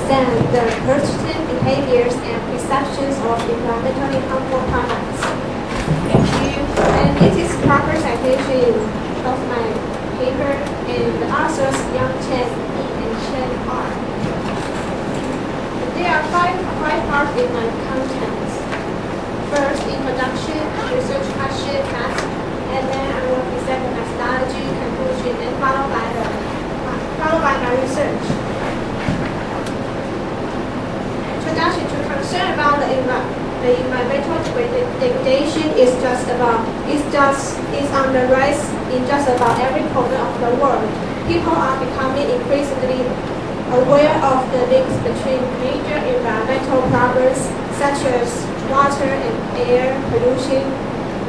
understand the purchasing behaviors and perceptions of environmentally harmful products. Thank you. And it is proper citation of my paper and the authors Yang Chen E and Chen R. There are five parts in my contents. First, introduction, research question, task, and then I will present the methodology, conclusion, and followed by my research. Introduction to concern about the environmental degradation is on the rise in just about every corner of the world. People are becoming increasingly aware of the links between major environmental problems such as water and air pollution,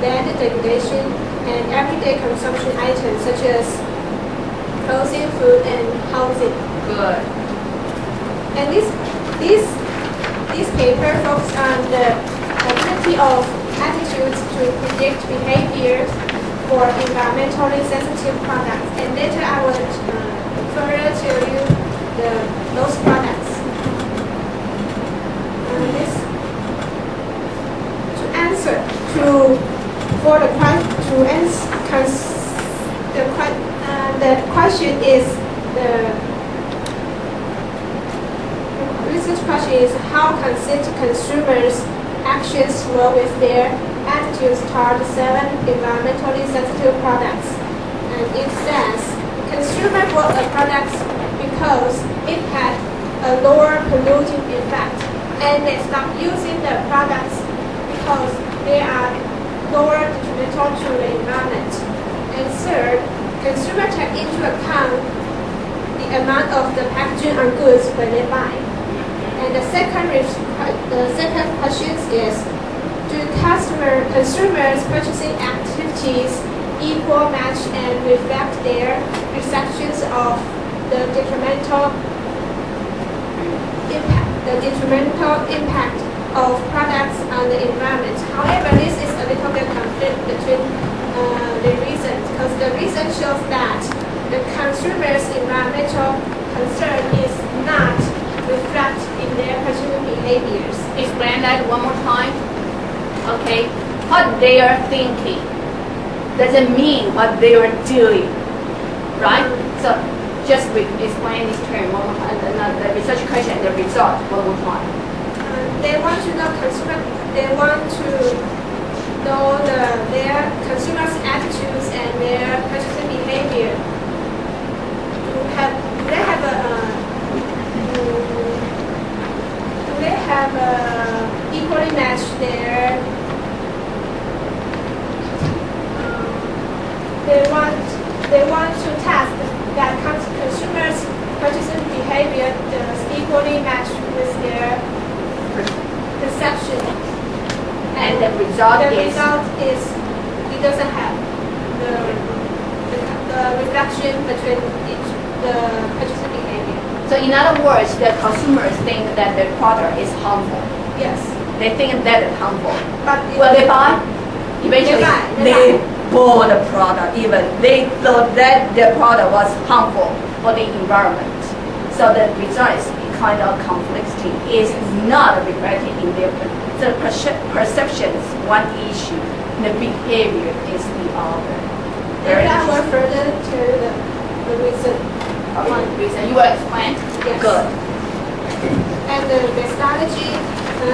land degradation, and everyday consumption items such as clothing, food, and housing. Good. And this paper focuses on the ability of attitudes to predict behaviors for environmentally sensitive products. And later I will further tell you those products. The question is research question is how consumers' actions flow with their attitudes toward 7 environmentally sensitive products. And it says consumers bought a product because it had a lower polluting effect, and they stopped using the products because they are lower detrimental to the environment. And third, consumers take into account the amount of the packaging on goods when they buy. And the second question is, do consumers' purchasing activities equal, match, and reflect their perceptions of the detrimental impact of products on the environment? However, this is a little bit conflict between the reasons, because the reason shows that the consumer's environmental concern is not reflected in their purchasing behaviors. Explain that one more time. Okay. What they are thinking doesn't mean what they are doing, right? So just explain this term one more time, the research question and the result one more time. They want to know they want to know their consumers' attitudes and their purchasing behavior. Do they have equally matched their? They want to test that consumers' purchasing behavior does equally match with their perception. And the result is it doesn't have the reflection between the purchasing behavior. So in other words, the consumers think that the product is harmful. Yes. They think that it's harmful. But Will they buy? Eventually, they bought the product. Even they thought that the product was harmful for the environment. So the result is kind of conflicting. Is not reflected in their perception is one issue, the behavior is the other. Very interesting. Further to the reason. Reason you will explain. Yes. Good. And the methodology,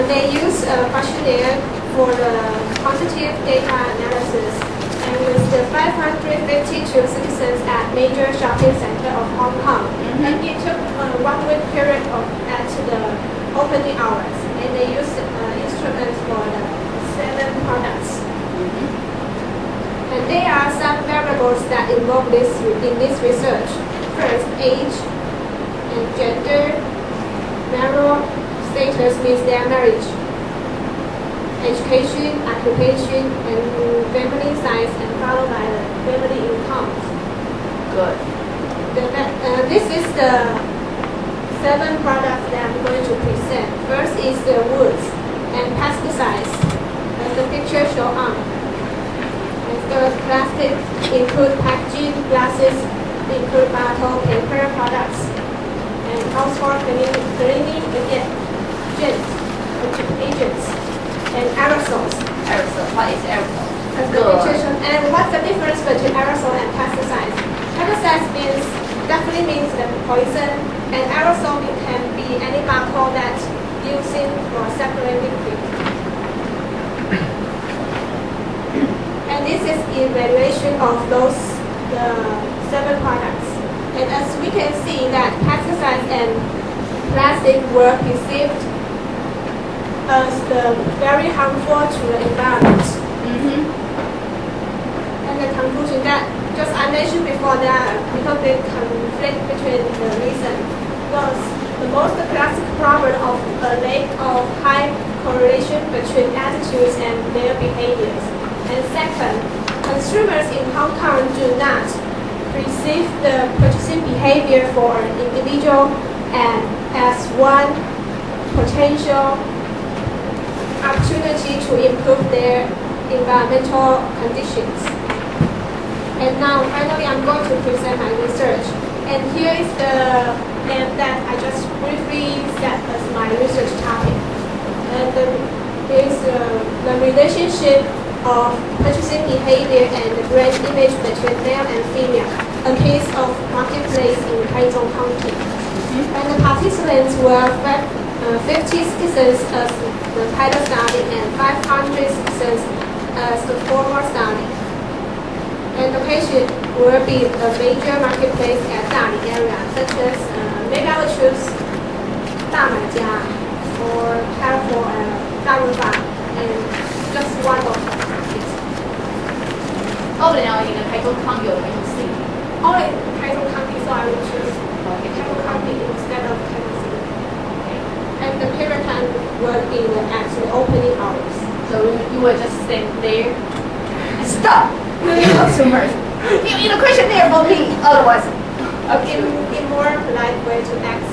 they use a questionnaire for the quantitative data analysis, and with the 552 citizens at major shopping center of Hong Kong. And it took a 1 week period at the opening hours, and they used instruments for the 7 products. And there are some variables that involve in this research. First, age and gender, marital status means their marriage, education, occupation, and family size, and followed by the family income. Good. This is the 7 products that I'm going to present. First is the woods and pesticides, as the picture show on. And the plastic include packaging, glasses, include bottle, paper products, and household cleaning agents, and aerosols. Aerosol. What is aerosol? That's the nutrition. And what's the difference between aerosol and pesticides? Pesticides definitely means the poison, and aerosol can be any chemical that using for separate liquid. And this is evaluation of those the 7 products. And as we can see that pesticides and plastic were perceived as very harmful to the environment. And the conclusion that just I mentioned before that because they conflict between the reason because the most classic problem of a lack of high correlation between attitudes and their behaviors. And second, consumers in Hong Kong do not perceive the purchasing behavior for an individual and as one potential opportunity to improve their environmental conditions. And now, finally, I'm going to present my research. And here is the name that I just briefly set as my research topic. And here is the relationship of purchasing behavior and the brand image between male and female, a case of marketplace in Taichung County. And the participants were 50 citizens as the pilot study and 500 citizens as the formal study. And location will be a major marketplace at Dali area, such as maybe I would choose Damai or Carrefour and Darunfa, and just one of it. Only now in the Taichung County or Taichung City. Only Taichung County, so I would choose Taichung County instead of Taichung City. And the period time will be at the opening hours. So you will just stand there and stop. Consumers. You need a questionnaire for me, otherwise. Okay. In more polite way to ask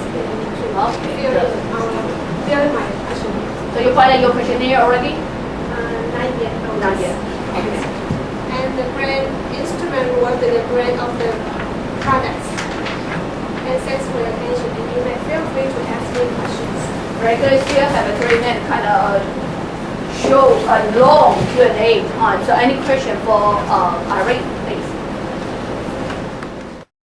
fill my question. So you find your questionnaire already? Not yet. No, Not yet. Okay. And the brand instrument will be the brand of the products. And thanks for your attention. And you may feel free to ask me questions. Very good. Still have a 3-minute kind of show a long Q&A time. So any question for Irene?